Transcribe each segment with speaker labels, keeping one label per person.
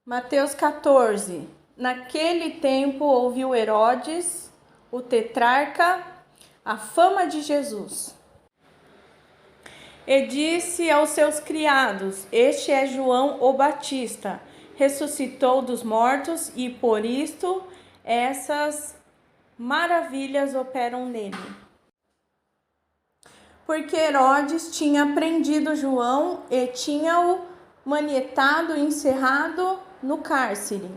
Speaker 1: Mateus 14. Naquele tempo ouviu Herodes, o tetrarca, a fama de Jesus. E disse aos seus criados: Este é João o Batista, ressuscitou dos mortos, e por isto essas maravilhas operam nele. Porque Herodes tinha prendido João e tinha-o manietado e encerrado no cárcere,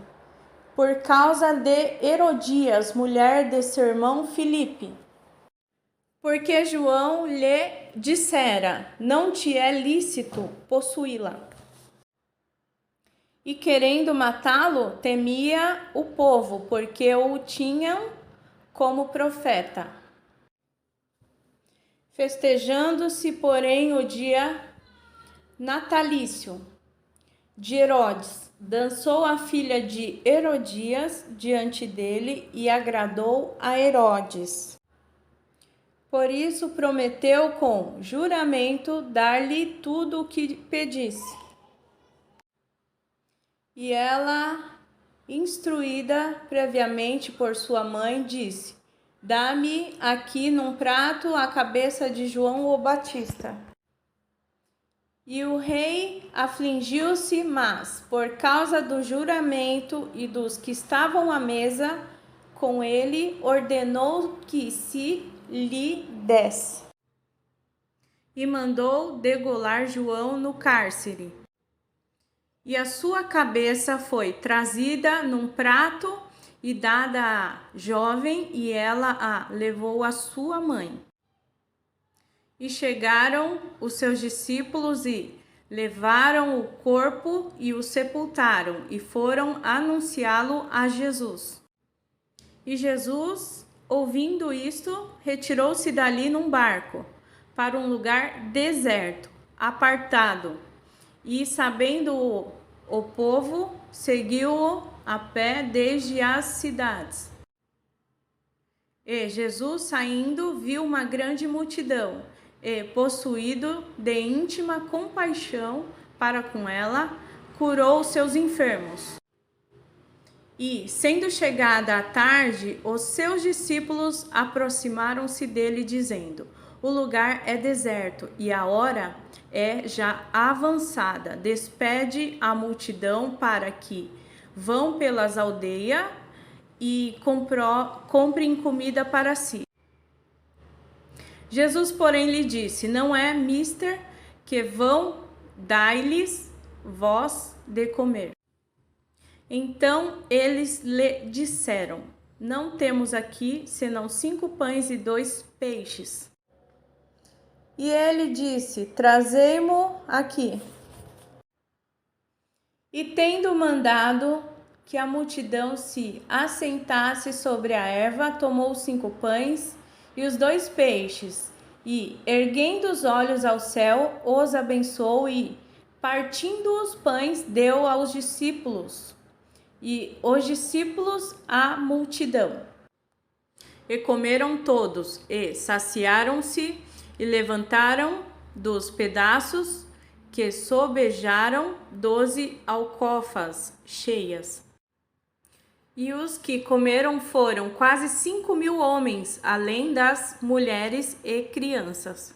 Speaker 1: por causa de Herodias, mulher de seu irmão Filipe. Porque João lhe dissera: não te é lícito possuí-la. E querendo matá-lo, temia o povo, porque o tinham como profeta. Festejando-se, porém, o dia natalício de Herodes, dançou a filha de Herodias diante dele e agradou a Herodes. Por isso prometeu com juramento dar-lhe tudo o que pedisse. E ela, instruída previamente por sua mãe, disse: dá-me aqui num prato a cabeça de João o Batista. E o rei afligiu-se, mas, por causa do juramento e dos que estavam à mesa com ele, ordenou que se lhe desse. E mandou degolar João no cárcere. E a sua cabeça foi trazida num prato e dada à jovem, e ela a levou à sua mãe. E chegaram os seus discípulos e levaram o corpo e o sepultaram, e foram anunciá-lo a Jesus. E Jesus, ouvindo isto, retirou-se dali num barco, para um lugar deserto, apartado, e sabendo o povo, seguiu-o a pé desde as cidades. E Jesus, saindo, viu uma grande multidão, e, possuído de íntima compaixão para com ela, curou os seus enfermos. E, sendo chegada a tarde, os seus discípulos aproximaram-se dele, dizendo: o lugar é deserto e a hora é já avançada. Despede a multidão para que vão pelas aldeias e comprem comida para si. Jesus, porém, lhe disse: não é mister que vão dar-lhes vós de comer. Então eles lhe disseram: não temos aqui senão 5 pães e 2 peixes. E ele disse: trazei-mo aqui. E tendo mandado que a multidão se assentasse sobre a erva, tomou os 5 pães e os 2 peixes, e, erguendo os olhos ao céu, os abençoou e, partindo os pães, deu aos discípulos, e os discípulos à multidão. E comeram todos, e saciaram-se, e levantaram dos pedaços que sobejaram 12 alcofas cheias. E os que comeram foram quase 5.000 homens, além das mulheres e crianças.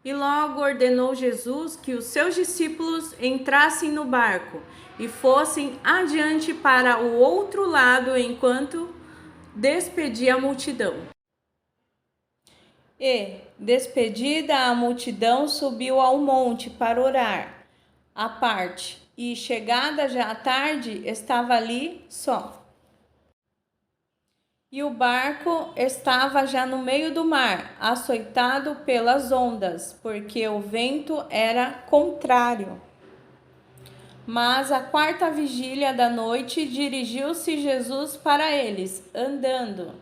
Speaker 1: E logo ordenou Jesus que os seus discípulos entrassem no barco e fossem adiante para o outro lado, enquanto despedia a multidão. E, despedida a multidão, subiu ao monte para orar à parte. E, chegada já a tarde, estava ali só. E o barco estava já no meio do mar, açoitado pelas ondas, porque o vento era contrário. Mas à 4ª vigília da noite, dirigiu-se Jesus para eles, andando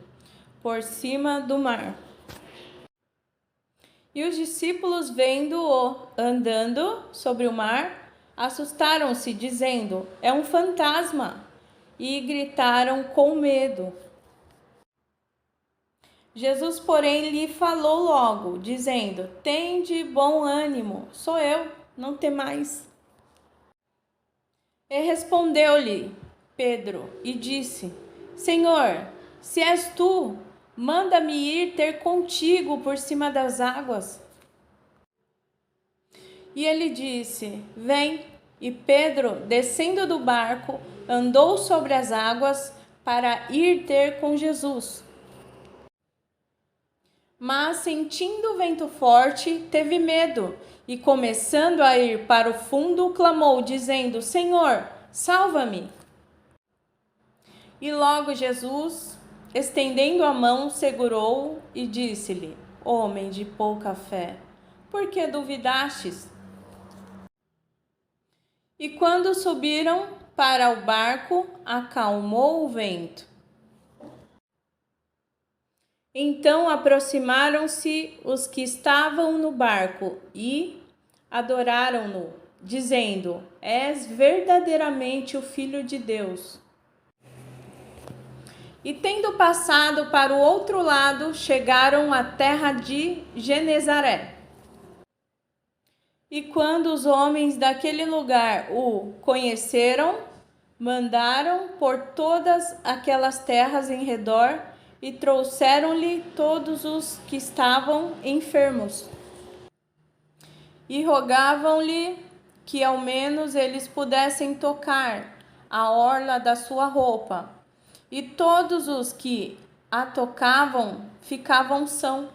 Speaker 1: por cima do mar. E os discípulos, vendo-o andando sobre o mar, assustaram-se, dizendo: é um fantasma, e gritaram com medo. Jesus, porém, lhe falou logo, dizendo: tende bom ânimo, sou eu, não temais. E respondeu-lhe Pedro e disse: Senhor, se és tu, manda-me ir ter contigo por cima das águas. E ele disse: Vem. E Pedro, descendo do barco, andou sobre as águas para ir ter com Jesus. Mas, sentindo o vento forte, teve medo e, começando a ir para o fundo, clamou, dizendo: Senhor, salva-me. E logo Jesus, estendendo a mão, segurou-o e disse-lhe: Homem de pouca fé, por que duvidastes? E quando subiram para o barco, acalmou o vento. Então aproximaram-se os que estavam no barco e adoraram-no, dizendo: És verdadeiramente o Filho de Deus. E tendo passado para o outro lado, chegaram à terra de Genezaré. E quando os homens daquele lugar o conheceram, mandaram por todas aquelas terras em redor e trouxeram-lhe todos os que estavam enfermos. E rogavam-lhe que ao menos eles pudessem tocar a orla da sua roupa. E todos os que a tocavam ficavam sãos.